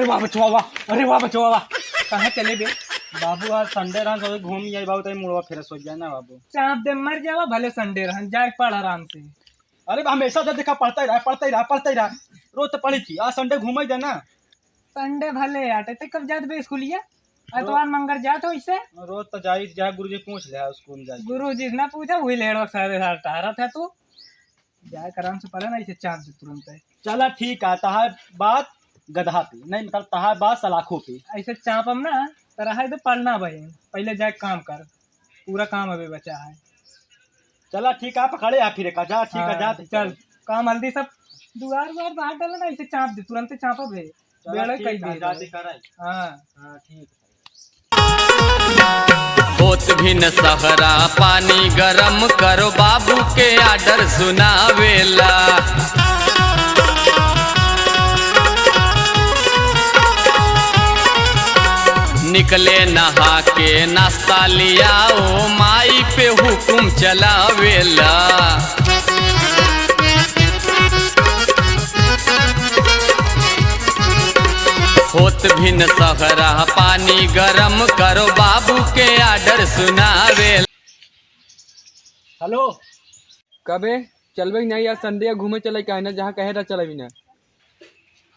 अरे वाह बचवा वाह, अरे वाह बचवा वाह। कहाँ चले बे? बाबू आज संडे रहा तो घूम जाए बाबू, तो मुड़वा फिर सो जाए ना बाबू। चाप दे मर जावा, भले संडे रहन जाए पढ़ आराम से। अरे हमेशा जब देखा पढ़ता ही रहा रोज तो पढ़ी थी, आज संडे घूम ही देना। संडे भले आटे ते कब जात बे स्कूलिया? अतवार मंगर जात हो इससे? रोज तो जाई जाए, गुरुजी पूछ ले स्कूल जाए। गुरुजी ना पूछा वही लेड़वा सारे साल टारा था तू। जाए आराम से पढ़े ना, इसे चाप दे तुरंत। चला ठीक है, तहा बात गधा पे नहीं, मतलब तहा बात सलाखों पे। ऐसे चापम ना तरह है तो पढ़ना भाई, पहले जाए काम कर, पूरा काम अभी बचा है। चला ठीक है, पकड़े या फिर का जा, ठीक है जा चल काम हल्दी सब दुआर दुआर बाहर डाला ना, इसे चाप दे तुरंत, चापा भे बेड़ा कई दे। हाँ हाँ ठीक है। होत भी न सहरा पानी गरम करो, बाबू के आर्डर सुनावेला। निकले नहा के नाश्ता लिया, ओ माई पे हुकुम चलावेला। होत भी न सहरा पानी गरम करो, बाबू के आर्डर सुनावे। हेलो कबे चलबे नहीं यार? संडे या घूमे चले का ना, जहाँ कहे रहा चले भी ना।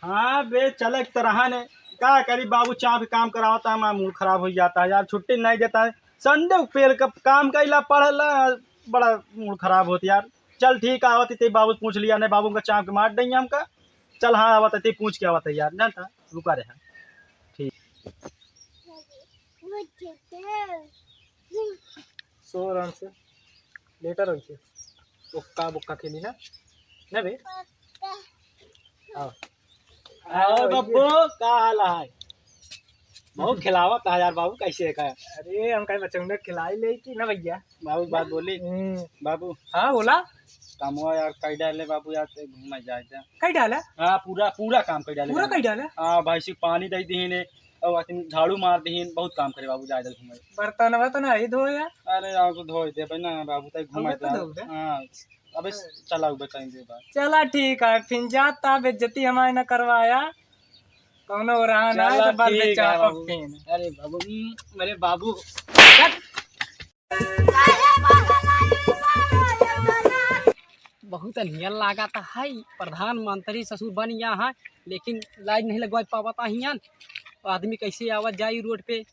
हाँ बे चले तरह ने क्या करी बाबू, चाप काम कराता है, हमारा मूड खराब हो जाता है यार, छुट्टी नहीं देता है। संडे पेड़ का काम कैला पढ़ला, बड़ा मूड खराब होती यार। चल ठीक है, आवत ते बाबू पूछ लिया ने, बाबू का चाप के मार देंगे हमका। चल हाँ आवत ते पूछ के आवत यार, ना था रुका रहे। ठीक सो आराम से लेटर हो बुक्का बुक्का खेली ना बे। आओ बब्बू का हाल है? बहुत खिलावा था यार बाबू, कैसे का? अरे हम कहीं बच्चों ने खिलाई ले कि ना भैया? बाबू बात बोली बाबू। हाँ बोला कामवा यार कई डाले बाबू, यार से घूमा जाए जा। कहीं डाला? हाँ पूरा काम कर डाले, पूरा कहीं डाला? हाँ भाई सिर्फ पानी दे दीन और झाड़ू मार दीन, बहुत काम करे बाबू, जाए घूमे। बर्तन वर्तन आई धो यार। अरे यार तो धो दे ना बाबू, तक घुमा दे। हाँ अबे चला कहीं दे बात। चला ठीक है, फिर जाता बेइज्जती हमारे न करवाया कौनो रहा ना तो बाल में चापा फेन। अरे बाबू मेरे बाबू बहुत नियल लागत है, प्रधानमंत्री ससुर बन गया है, लेकिन लाइट नहीं लगवा पाता हियान। आदमी कैसे आवत जाई रोड पे?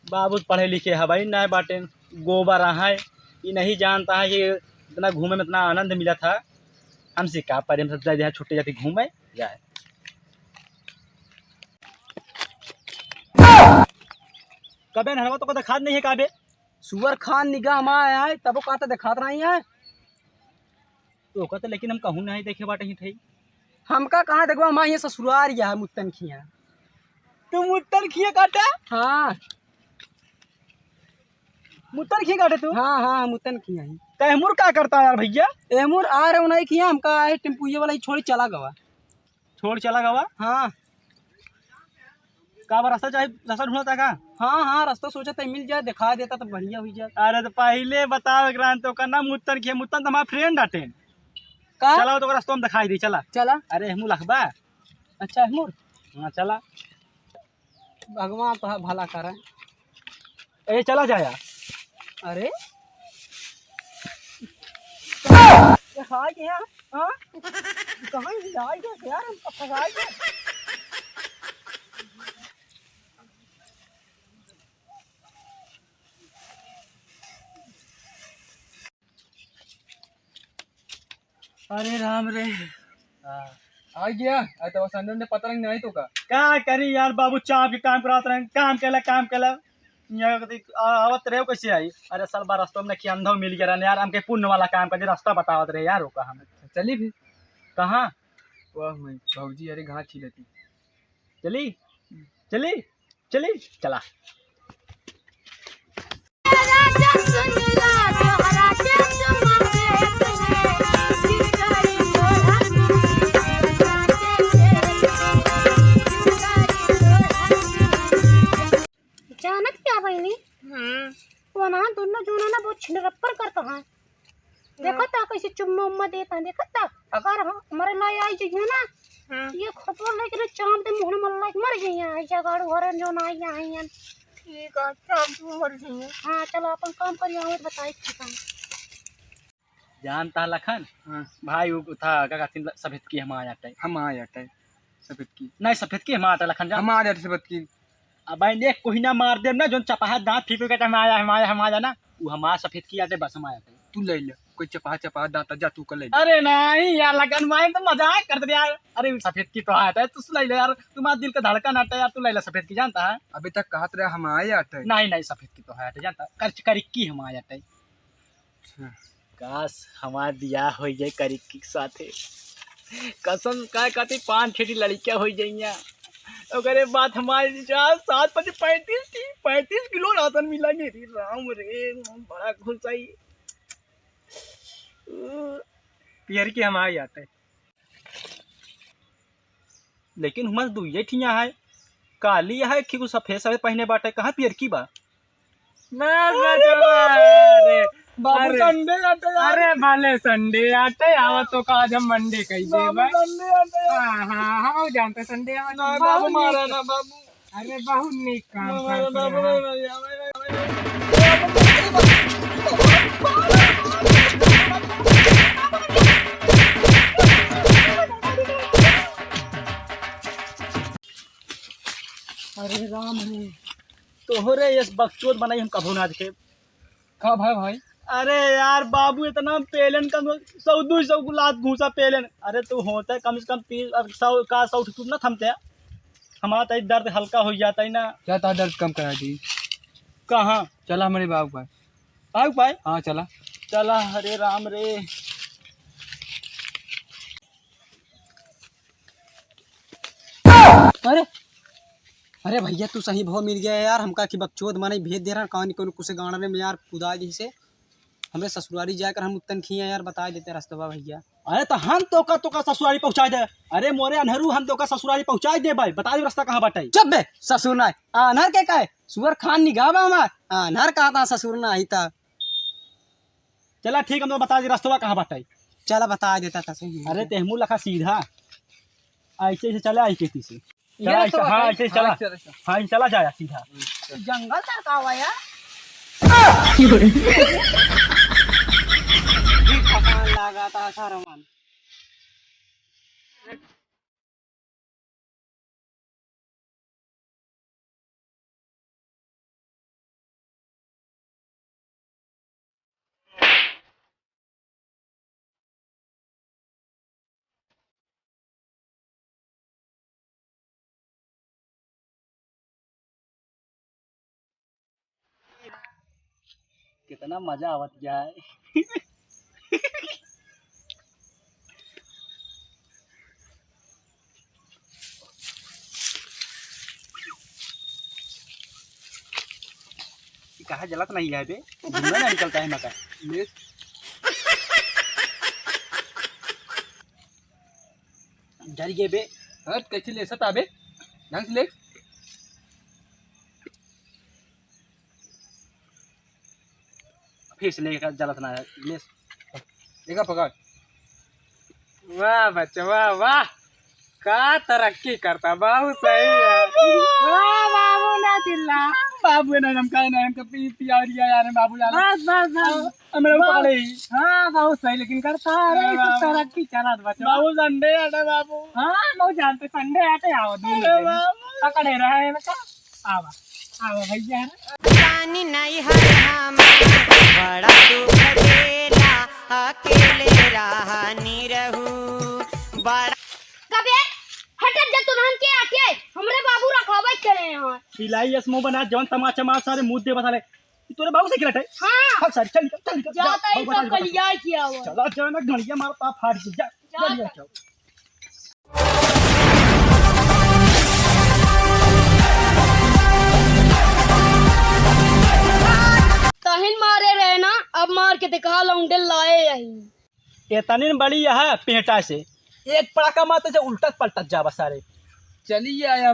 बाबू पढ़े लिखे है भाई, नए बाटे गोबर है, ये नहीं जानता है कि इतना घूमे में इतना आनंद मिला था। हमसे क्या पर हम छुट्टी जाती घूमे जाए। कबे नहरवा तो दिखात नहीं है काबे? सुअर खान निगाह में आया है, तब वो कहता दिखात रही है तो कहते, लेकिन हम कहूँ नहीं देखे बाटे ही थे। हमका कहाँ देखो, हमारे यहाँ ससुरार या है मुत्तन खिया। तुम मुत्तर खिए काटे? हाँ मुत्तर खिए काटे तू? हाँ हाँ मुत्तन खिया ही। तैमूर क्या करता है यार भैया? एमुर आ रहे नहीं खिया, हमका आए टेम्पुए वाला ही छोड़ चला गवा। छोड़ चला गवा? हाँ का रास्ता चाहे रास्ता ढूंढता का? हाँ हाँ रास्ता सोचा था मिल जाए, दिखा देता तो बढ़िया हुई जाए। अरे तो पहले बताओ तो का नाम मुत्तर खिए, मुत्तन तो हमारा फ्रेंड आटे। का चला तो रास्ता में दिखाई दी, चला चला। अरे हमू लखबा। अच्छा एमुर हाँ चला, भगवान तो भला करे। ए चला जाया। अरे हाँ क्या? हाँ कहाँ यार, हम फंसाए गए। अरे राम रे आ गया। तो संडे ने पता नहीं तो का क्या करी यार बाबू, चाप के काम कराते रहे, काम केला आवत रहे कैसे आई? अरे साल बार रास्ता में अंधा मिल गया यार, हमके पुण्य वाला काम कर रास्ता बतावत रहे यार। रोका हम चली भी कहाँ? वाह मैं भाजी, अरे घास छिलती। चली चली चली चला। अचानक क्या बहनी? वो ना दोनों जो ना बहुत छिलरप्पर करता है। देखो ता कैसे चुम्मा उम्मा देता देखो ता अगर हम हमारे लाई आई जाइए ना ये खबर लेके चांद दे मुंह में लाइक मर जाइए ऐसा गाड़ू हरन जो ना आई हैं ठीक है चांद तू मर जाइए। हां चलो अपन काम करिए और बताई काम जानता लखन भाई वो था क्या कहते हैं सफेद की हम आ जाते हैं हम आ जाते हैं सफेद की नहीं सफेद की हम आता लखन जान हम आ जाते सफेद की। अब भाई देख कोई ना मार दे ना जो चपाहा दांत ठीक हो कहता हम आया ना वो हमारा सफेद की आते बस हम आ जाते हैं। तू ले ले कोई चपा दाता जा तू कर ले। अरे नहीं यार लगन भाई तो मजाक करते यार। अरे सफेद की तो आता है तू ले ले यार तुम्हारा दिल का धड़कन आता है यार तू ले ले सफेद की जानता है। अभी तक कहत रहे हम आ जाते हैं। नहीं नहीं सफेद की तो है जानता करिक्की हम आ जाते हैं। काश हमार दिया हो जाए करिक्की के साथे कसम का कहती 5-6 लड़कियां हो जाइया ओकरे बाद हमारे 35 किलो राशन मिला रे राम रे बड़ा खुश आई। पियर की हम आ जाते हैं। लेकिन हमारे दो ये ठिया है काली है कि को सफेद सफेद पहने बाटे कहाँ पियर की बा अरे बाबू संडे आटे अरे भले संडे आते आवा तो का आज हम मंडे कही दे भाई। संडे आटे हाँ हाँ हम जानते संडे आवा ना बाबू मारा ना बाबू अरे बहुत नेक काम मारा करते बाबू हैं। अरे राम रे तोहरे यस बकचोद बनाई हम कभू ना देखे कब है भाई? अरे यार बाबू इतना पेलन कम 100-200 गुलाब घूसा पेलन अरे तू होता है कम से कम 100 तू ना थमते हमारा तो दर्द हल्का हो जाता है ना। क्या था दर्द कम करा दी? कहाँ चला हमारे बाबू भाई। आग भाई हाँ चला चला हरे राम रे। अरे अरे भैया तू सही भाव मिल गया यार हमका कि बकचोद माने भेज दे रहा कहानी को कुछ गाँव में यार खुदा जी से हमरे ससुरारी जाकर हम उत्तन खिए यार बता देते रास्ता भैया। अरे तो हम तो का ससुरारी पहुंचा दे। अरे मोरे अनहरू हम तो का ससुरारी पहुंचा दे भाई बता दे रास्ता कहाँ बाटे। चुप बे ससुर ना अनहर के का सुअर खान निगाह हमार अनहर कहा था ससुर ना ही था। चला ठीक हम तो बता दे रास्ता कहाँ बाटे। चला बता देता था सही। अरे तेहमू लखा सीधा ऐसे ऐसे चला आई खेती से ये रास्ता हाँ है? ऐसे चला हाँ, चला। हाँ चला जाया सीधा जंगल तक आवा यार थकान लगा था सारा मन कितना मजा आवत जाए। कहा जलत नहीं है बे धुआं ना निकलता है मका ले डर गए बे। हट कैसे ले सता बे ढंग से ले। फिर से लेकर जलत ना है ले देखा पकड़। वाह बच्चा वाह वाह का तरक्की करता बाबू सही है। वाह बाबू ना चिल्ला बाबू ने हम काहे ना हम कभी पियारिया यार बाबू यार बस बस बस हमरा पकड़े हाँ बहुत सही लेकिन करता है रे वाह, तरक्की चला बच्चा। बाबू संडे आटा बाबू हाँ मैं जानते संडे आते आओ दूर पकड़े रहे ना आवा आवा भैया पानी नहीं हर हमार बड़ा दुख देला अकेले रहानी रहू बड़ा कबे हटत जा तुरंत के आके हमरे बाबू रखावत करे यहाँ सिलाई यसमो बना जवन तमाचा मार सारे मुंह दे बता ले तोरे बाबू से गिरट है। हाँ भाग सारी चल चल चल जाता ही सब कलिया किया हुआ चला जाना घड़िया मारता फाड़ के जा चल चल तहिन मारे रहे ना अब मार के दिखा लौंडे लाए यही इतनी बड़ी है पेटा से एक पड़ाका मारते से उल्टत पलटत जा बस सारे चलिए आया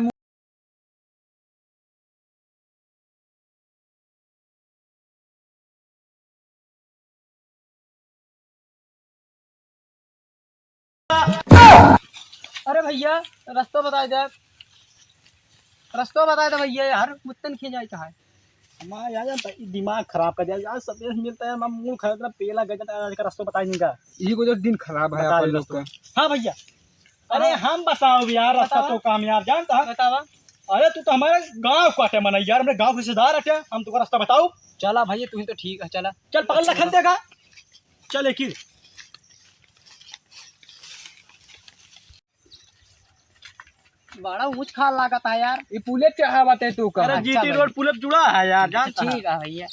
अरे भैया रास्ता बता दे, रास्ता बता दे भैया यार, मुत्तन खी जाए कहाँ है? हमारा यार दिमाग खराब कर दिया यार, सब मिलता है, मैं मूड खराब इतना पेला गया था, आज का रास्ता बता नहीं का। ये को तो दिन खराब है बता अपन दे लोग का। हाँ भैया, अरे हम बताओ यार रास्ता तो काम यार जानता है। बतावा। अरे तू तो हमारे गांव काटे मना यार, हमने गांव के रिश्तेदार हटे, हम तुमको रास्ता बताओ। चला भैया तुम्हें तो ठीक है, चला चल पकड़ लखन देगा, चल एक ही। बड़ा ऊंच खाल लागत है यार। ये पुले चाहा बात है तू का। अरे जीटी रोड पुल जुड़ा है यार जानता है। ठीक है भैया।